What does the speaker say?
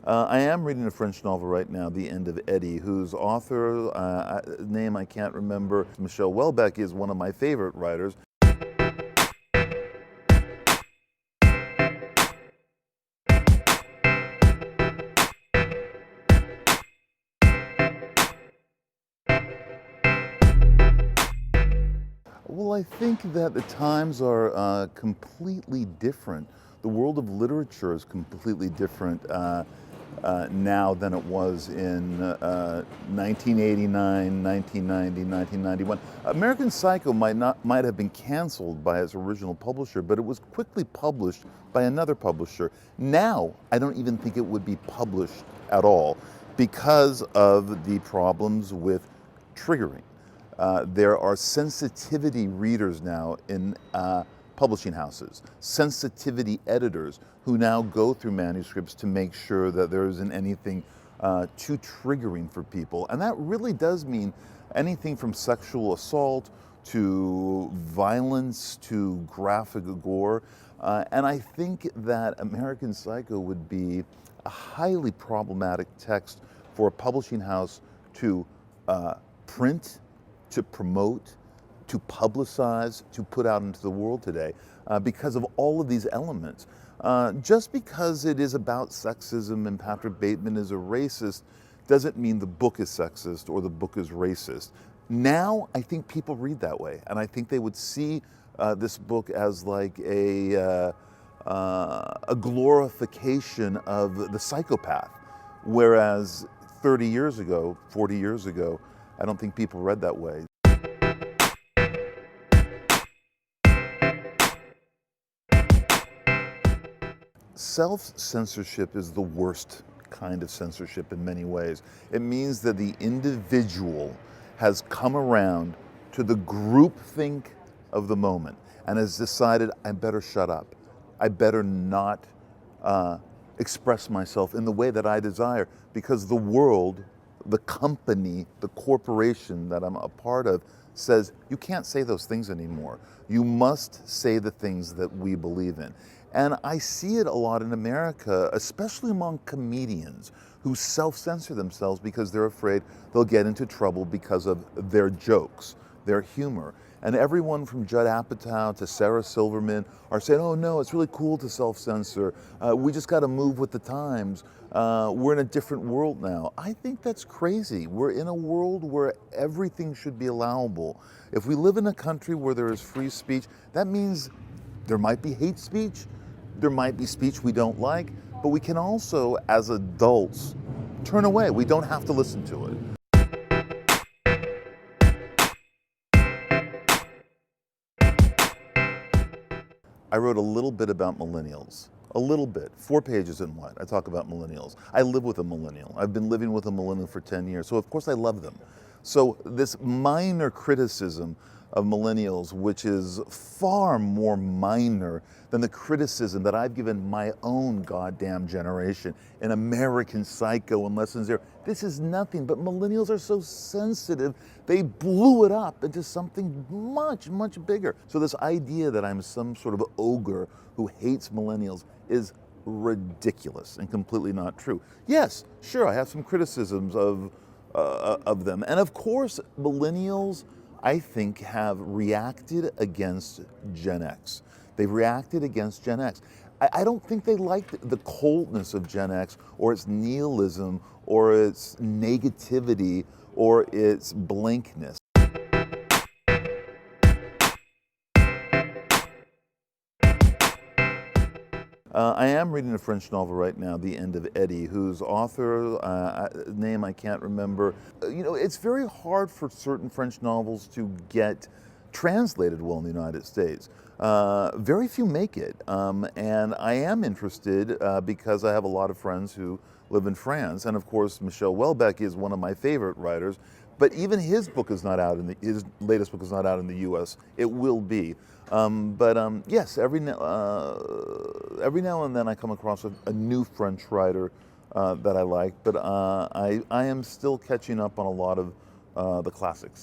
I am reading a French novel right now, The End of Eddie, whose author, name I can't remember, Michel Houellebecq, is one of my favorite writers. Well, I think that the times are completely different. The world of literature is completely different now than it was in 1989, 1990, 1991. American Psycho might have been canceled by its original publisher, but it was quickly published by another publisher. Now, I don't even think it would be published at all because of the problems with triggering. There are sensitivity readers now in publishing houses, sensitivity editors who now go through manuscripts to make sure that there isn't anything too triggering for people. And that really does mean anything from sexual assault to violence to graphic gore. And I think that American Psycho would be a highly problematic text for a publishing house to print, to promote, to publicize, to put out into the world today because of all of these elements. Just because it is about sexism and Patrick Bateman is a racist doesn't mean the book is sexist or the book is racist. Now, I think people read that way, and I think they would see this book as like a glorification of the psychopath, whereas 30 years ago, 40 years ago, I don't think people read that way. Self-censorship is the worst kind of censorship in many ways. It means that the individual has come around to the groupthink of the moment and has decided, I better shut up. I better not express myself in the way that I desire, because the world, the company, the corporation that I'm a part of says, you can't say those things anymore. You must say the things that we believe in. And I see it a lot in America, especially among comedians who self-censor themselves because they're afraid they'll get into trouble because of their jokes, their humor. And everyone from Judd Apatow to Sarah Silverman are saying, oh no, it's really cool to self-censor. We just got to move with the times. We're in a different world now. I think that's crazy. We're in a world where everything should be allowable. If we live in a country where there is free speech, that means there might be hate speech, there might be speech we don't like, but we can also, as adults, turn away. We don't have to listen to it. I wrote a little bit about millennials. A little bit, 4 pages in what? I talk about millennials. I live with a millennial. I've been living with a millennial for 10 years, so of course I love them. So this minor criticism of millennials, which is far more minor than the criticism that I've given my own goddamn generation in American Psycho and Lesson Zero. This is nothing, but millennials are so sensitive, they blew it up into something much, much bigger. So this idea that I'm some sort of ogre who hates millennials is ridiculous and completely not true. Yes, sure, I have some criticisms of them. And of course, millennials, I think, have reacted against Gen X. They've reacted against Gen X. I don't think they liked the coldness of Gen X or its nihilism or its negativity or its blankness. I am reading a French novel right now, The End of Eddie, whose author, name I can't remember. You know, it's very hard for certain French novels to get translated well in the United States. Very few make it, and I am interested because I have a lot of friends who live in France, and of course Michel Houellebecq is one of my favorite writers. But even his book is not out his latest book is not out in the U.S. It will be. Yes, every now and then I come across a new French writer that I like, but I am still catching up on a lot of the classics.